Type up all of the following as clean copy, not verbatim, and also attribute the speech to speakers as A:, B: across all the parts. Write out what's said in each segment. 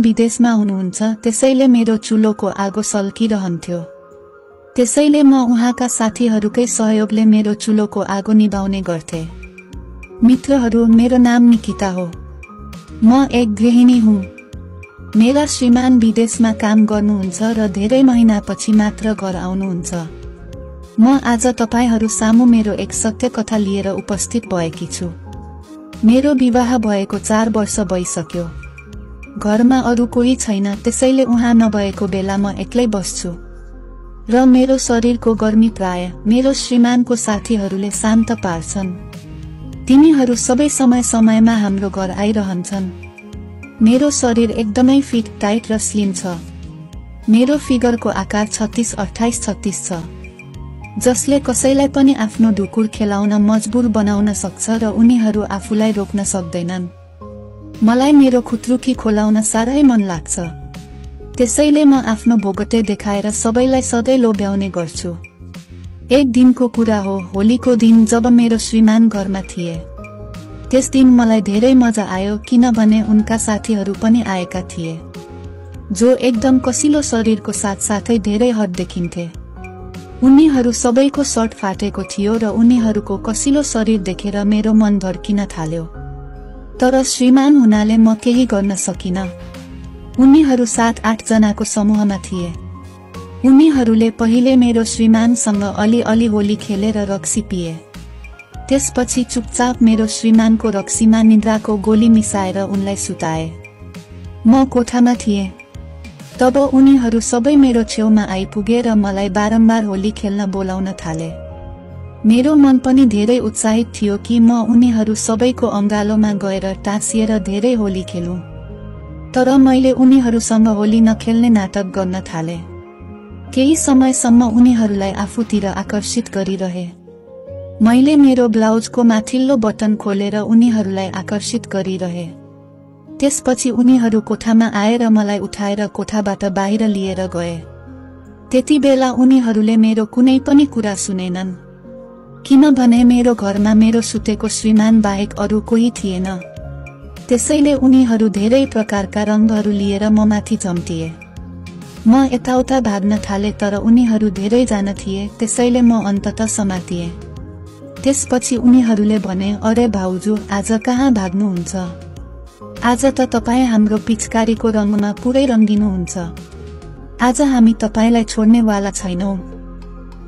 A: विदेशमा हुनुहुन्छ, त्यसैले मेरो चुलोको आगो सल्किरहन्थ्यो। त्यसैले म उहाँका साथीहरूकै सहयोगले मेरो चुलोको आगो निभाउने गर्थे। मित्रहरू, मेरो नाम निकिता हो। म एक गृहिणी हुँ। मेरा श्रीमान विदेशमा काम गर्नुहुन्छ र धेरै महिनापछि मात्र घर आउनुहुन्छ। म आज तपाईहरू सामु मेरो एक सत्य कथा लिएर उपस्थित भएकी छु। मेरो विवाह भएको 4 वर्ष भइसक्यो। घरमा अरू कोही छैन, त्यसैले उहाँ नभएको बेला म एक्लै बस्छु र मेरो शरीरको गर्मी प्राय मेरो श्रीमानको साथीहरूले शान्त पार्छन्। तिनीहरू सबै समयमा हाम्रो घर आइरहन्छन्। मेरो शरीर एकदमै फिट, टाइट र स्लिम छ। मेरो फिगरको आकार 36-28-36 छ, जसले कसैलाई पनि आफ्नो ढुकुर खेलाउन मजबुर बनाउन सक्छ र उनीहरू आफूलाई रोक्न सक्दैनन्। मलाई मेरो खुत्रुकी खोलाउन साह्रै मन लाग्छ, त्यसैले म आफ्नो भोगटे देखाएर सबैलाई सधैँ लोभ्याउने गर्छु। एक दिनको कुरा हो, होलीको दिन जब मेरो श्रीमान घरमा थिए। त्यस दिन मलाई धेरै मजा आयो, किनभने उनका साथीहरू पनि आएका थिए, जो एकदम कसिलो शरीरको साथसाथै धेरै हट देखिन्थे। उनीहरू सबैको सर्ट फाटेको थियो र उनीहरूको कसिलो शरीर देखेर मेरो मन धड्किन थाल्यो। तर श्रीमान हुनाले म केही गर्न सकिन। उनीहरू 7-8 जनाको समूहमा थिए। उनीहरूले पहिले मेरो श्रीमानसँग अलि होली खेलेर रक्सी पिए। त्यसपछि चुपचाप मेरो श्रीमानको रक्सीमा निद्राको गोली मिसाएर उनलाई सुताए। म कोठामा थिएँ। तब उनीहरू सबै मेरो छेउमा आइपुगे र मलाई बारम्बार होली खेल्न बोलाउन थाले। मेरो मन पनि धेरै उत्साहित थियो कि म उनीहरू सबैको अङ्गालोमा गएर टाँसिएर धेरै होली खेलुँ। तर मैले उनीहरूसँग होली नखेल्ने नाटक गर्न थाले। केही समयसम्म उनीहरूलाई आफूतिर आकर्षित गरिरहे। मैले मेरो ब्लाउजको माथिल्लो बटन खोलेर उनीहरूलाई आकर्षित गरिरहे। त्यसपछि उनीहरू कोठामा आएर मलाई उठाएर कोठाबाट बाहिर लिएर गए। त्यति बेला उनीहरूले मेरो कुनै पनि कुरा सुनेनन्, किनभने मेरो घरमा मेरो सुतेको श्रीमान बाहेक अरू कोही थिएन। त्यसैले उनीहरू धेरै प्रकारका रङहरू लिएर म माथि झम्टिए। म यताउता भाग्न थाले, तर उनीहरू धेरैजना थिए, त्यसैले म अन्ततः समातिए। त्यसपछि उनीहरूले भने, अरे भाउजू, आज कहाँ भाग्नुहुन्छ? आज त तपाईँ हाम्रो पिचकारीको रङमा पुरै रङ्गिनुहुन्छ। आज हामी तपाईलाई छोड्नेवाला छैनौं।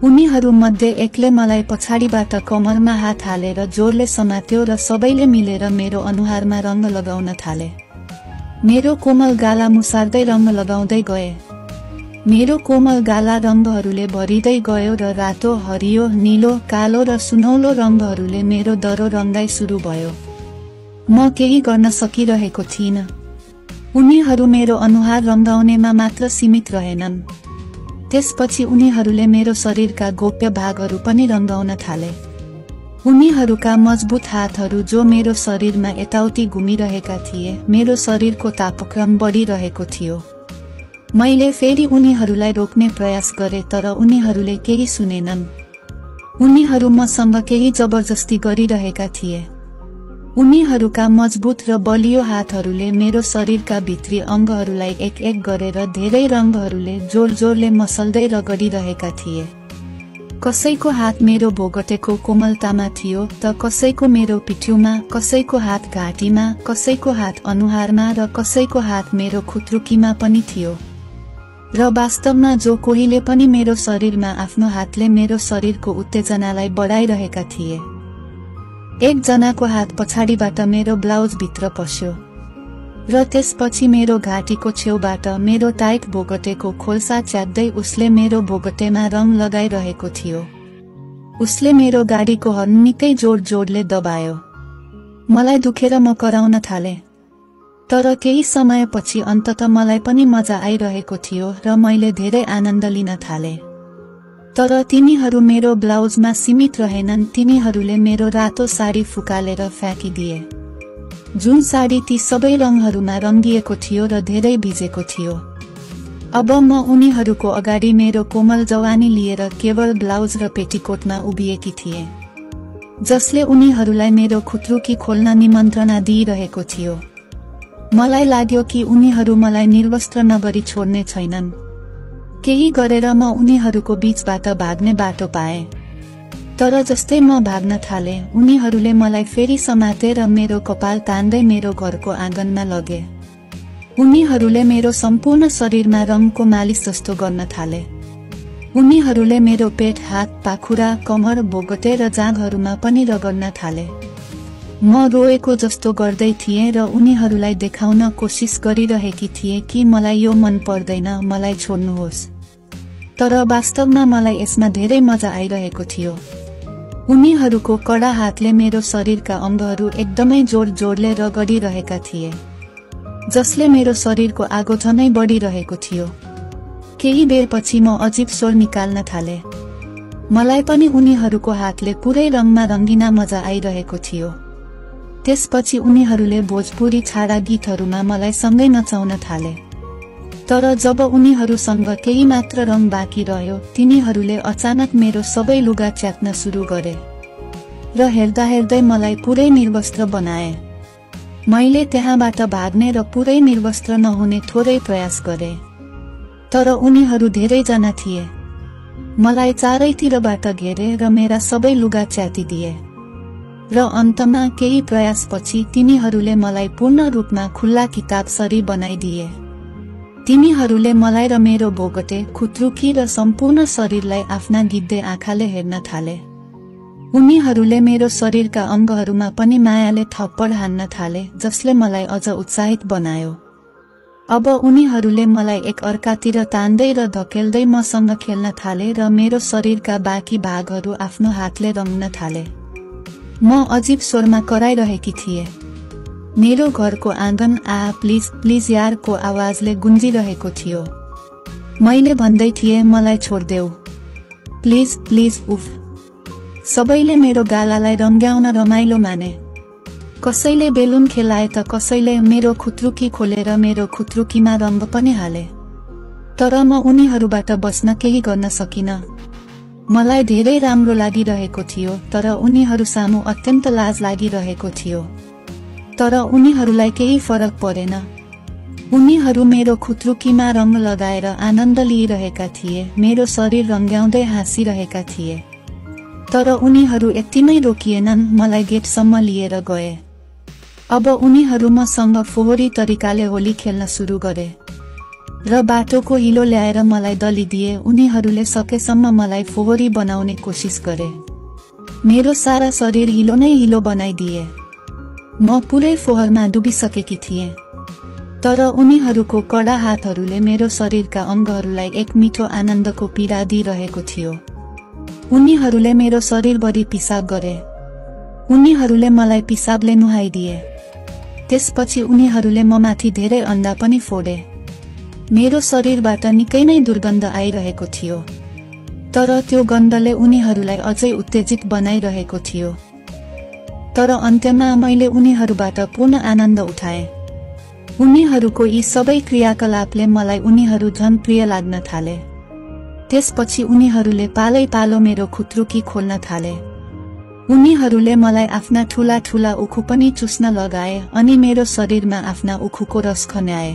A: उनीहरू मध्ये एकले मलाई पछाडिबाट कमरमा हात हालेर जोरले समात्यो र सबैले मिलेर मेरो अनुहारमा रङ लगाउन थाले। मेरो कोमल गाला मुसार्दै रङ लगाउँदै गए। मेरो कोमल गाला रङहरूले भरिँदै गयो र रातो, हरियो, नीलो, कालो र सुनौलो रङहरूले मेरो दरो रङ्गाइ सुरु भयो। म केही गर्न सकिरहेको थिइनँ। उनीहरू मेरो अनुहार रङ्गाउनेमा मात्र सीमित रहेनन्। त्यसपछि उनीहरूले मेरो शरीरका गोप्य भागहरू पनि रङ्गाउन थाले। उनीहरूका मजबुत हातहरू जो मेरो शरीरमा यताउति घुमिरहेका थिए, मेरो शरीरको तापक्रम बढिरहेको थियो। मैले फेरि उनीहरूलाई रोक्ने प्रयास गरे, तर उनीहरूले केही सुनेनन्। उनीहरू मसँग केही जबरजस्ती गरिरहेका थिए। उनीहरूका मजबुत र बलियो हातहरूले मेरो शरीरका भित्री अङ्गहरूलाई एक गरेर धेरै रङहरूले जोरले मसल्दै रगडिरहेका थिए। कसैको हात मेरो भोगटेको कोमलतामा थियो त कसैको मेरो पिठ्यूमा, कसैको हात घाँटीमा, कसैको हात अनुहारमा र कसैको हात मेरो खुत्रुकीमा पनि थियो। र वास्तवमा जो कोहीले पनि मेरो शरीरमा आफ्नो हातले मेरो शरीरको उत्तेजनालाई बढाइरहेका थिए। एक जनाको हात पछाडिबाट मेरो ब्लाउज भित्र पस्यो र त्यसपछि मेरो घाँटीको छेउबाट मेरो टाइट भोगटेको खोल्सा च्यात्दै उसले मेरो भोगटेमा रङ लगाइरहेको थियो। उसले मेरो गाडीको हर्न निकै जोडले दबायो। मलाई दुखेर म कराउन थाले। तर केही समयपछि अन्ततः मलाई पनि मजा आइरहेको थियो र मैले धेरै आनन्द लिन थाले। तर तिनीहरू मेरो ब्लाउजमा सीमित रहेनन्। तिनीहरूले मेरो रातो साडी फुकालेर फ्याँकिदिए। जुन साडी ती सबै रङहरूमा रङ्गिएको थियो र धेरै भिजेको थियो। अब म उनीहरूको अगाडि मेरो कोमल जवानी लिएर केवल ब्लाउज र पेटिकोटमा उभिएकी थिएँ, जसले उनीहरूलाई मेरो खुत्रुकी खोल्न निमन्त्रणा दिइरहेको थियो। मलाई लाग्यो कि उनीहरू मलाई निर्वस्त्र नगरी छोड्ने छैनन्। केही गरेर म उनीहरूको बीचबाट भाग्ने बाटो पाएँ। तर जस्तै म भाग्न थाले, उनीहरूले मलाई फेरि समाते र मेरो कपाल तान्दै मेरो घरको आँगनमा लगे। उनीहरूले मेरो सम्पूर्ण शरीरमा रङको मालिस जस्तो गर्न थाले। उनीहरूले मेरो पेट, हात, पाखुरा, कमर, बोगटे र जाँघहरूमा पनि रगड्न थाले। म रोएको जस्तो गर्दै थिएँ र उनीहरूलाई देखाउन कोसिस गरिरहेकी थिएँ कि मलाई यो मन पर्दैन, मलाई छोड्नुहोस्। तर वास्तवमा मलाई यसमा धेरै मजा आइरहेको थियो। उनीहरूको कडा हातले मेरो शरीरका अङ्गहरू एकदमै जोड-जोडले रगडिरहेका थिए, जसले मेरो शरीरको आगो झनै बढिरहेको थियो। केही बेरपछि म अजीब स्वर निकाल्न थाले। मलाई पनि उनीहरूको हातले पुरै रङमा रङ्गिन मजा आइरहेको थियो। त्यसपछि उनीहरूले भोजपुरी छाडा गीतहरूमा मलाई सँगै नचाउन थाले। तर जब उनीहरूसँग केही मात्र रङ बाँकी रह्यो, तिनीहरूले अचानक मेरो सबै लुगा च्यात्न सुरु गरे र हेर्दा हेर्दै मलाई पुरै निर्वस्त्र बनाए। मैले त्यहाँबाट भाग्ने र पुरै निर्वस्त्र नहुने थोरै प्रयास गरेँ, तर उनीहरू धेरैजना थिए। मलाई चारैतिरबाट घेरे र मेरा सबै लुगा च्यातिदिए र अन्तमा केही प्रयासपछि तिनीहरूले मलाई पूर्ण रूपमा खुल्ला किताब सरी बनाइदिए। तिनीहरूले मलाई र मेरो बोगटे, खुत्रुकी र सम्पूर्ण शरीरलाई आफ्ना गिद्धे आँखाले हेर्न थाले। उनीहरूले मेरो शरीरका अङ्गहरूमा पनि मायाले थप्पड हान्न थाले, जसले मलाई अझ उत्साहित बनायो। अब उनीहरूले मलाई एक अर्कातिर तान्दै र धकेल्दै मसँग खेल्न थाले र मेरो शरीरका बाँकी भागहरू आफ्नो हातले रङ्ग्न थाले। म अजीब स्वरमा कराइरहेकी थिएँ। मेरो घरको आँगन प्लिज प्लिज यारको आवाजले गुन्जिरहेको थियो। मैले भन्दै थिएँ, मलाई छोड्देऊ, प्लिज प्लिज उफ। सबैले मेरो गालालाई रङ्ग्याउन रमाइलो माने। कसैले बेलुन खेलाए त कसैले मेरो खुत्रुकी खोलेर मेरो खुत्रुकीमा रङ्ग पनि हाले। तर म उनीहरूबाट बस्न केही गर्न सकिन। मलाई धेरै राम्रो लागिरहेको थियो, तर उनीहरू सामु अत्यन्त लाज लागिरहेको थियो। तर उनीहरूलाई केही फरक परेन। उनीहरू मेरो खुत्रुकीमा रङ लगाएर आनन्द लिइरहेका थिए, मेरो शरीर रङ्ग्याउँदै हाँसिरहेका थिए। तर उनीहरू यतिमै रोकिएनन्, मलाई गेटसम्म लिएर गए। अब उनीहरू मसँग फोहोरी तरिकाले होली खेल्न सुरु गरे र बाटोको हिलो ल्याएर मलाई दलिदिए। उनीहरूले सकेसम्म मलाई फोहोरी बनाउने कोसिस गरे। मेरो सारा शरीर हिलो नै हिलो बनाइदिए। म पुरै फोहोरमा डुबिसकेकी थिएँ। तर उनीहरूको कडा हातहरूले मेरो शरीरका अङ्गहरूलाई एक मिठो आनन्दको पीडा दिइरहेको थियो। उनीहरूले मेरो शरीरभरि पिसाब गरे। उनीहरूले मलाई पिसाबले नुहाइदिए। त्यसपछि उनीहरूले ममाथि धेरै अन्डा पनि फोडे। मेरो शरीरबाट निकै नै दुर्गन्ध आइरहेको थियो, तर त्यो गन्धले उनीहरूलाई अझै उत्तेजित बनाइरहेको थियो। तर अन्त्यमा मैले उनीहरूबाट पूर्ण आनन्द उठाएँ। उनीहरूको यी सबै क्रियाकलापले मलाई उनीहरू झन् प्रिय लाग्न थाले। त्यसपछि उनीहरूले पालै पालो मेरो खुत्रुकी खोल्न थाले। उनीहरूले मलाई आफ्ना ठूला ठूला उखु पनि चुस्न लगाए अनि मेरो शरीरमा आफ्ना उखुको रस खन्याए।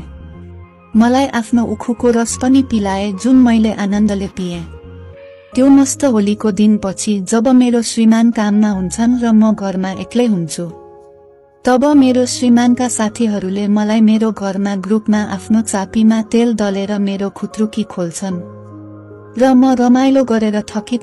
A: मलाई आफ्नो उखुको रस पनि पिलाए, जुन मैले आनन्दले पिएँ। त्यो मस्त होलीको दिनपछि जब मेरो श्रीमान काममा हुन्छन् र म घरमा एक्लै हुन्छु, तब मेरो श्रीमानका साथीहरूले मलाई मेरो घरमा ग्रुपमा आफ्नो चापीमा तेल दलेर मेरो खुत्रुकी खोल्छन् र म रमाइलो गरेर थकित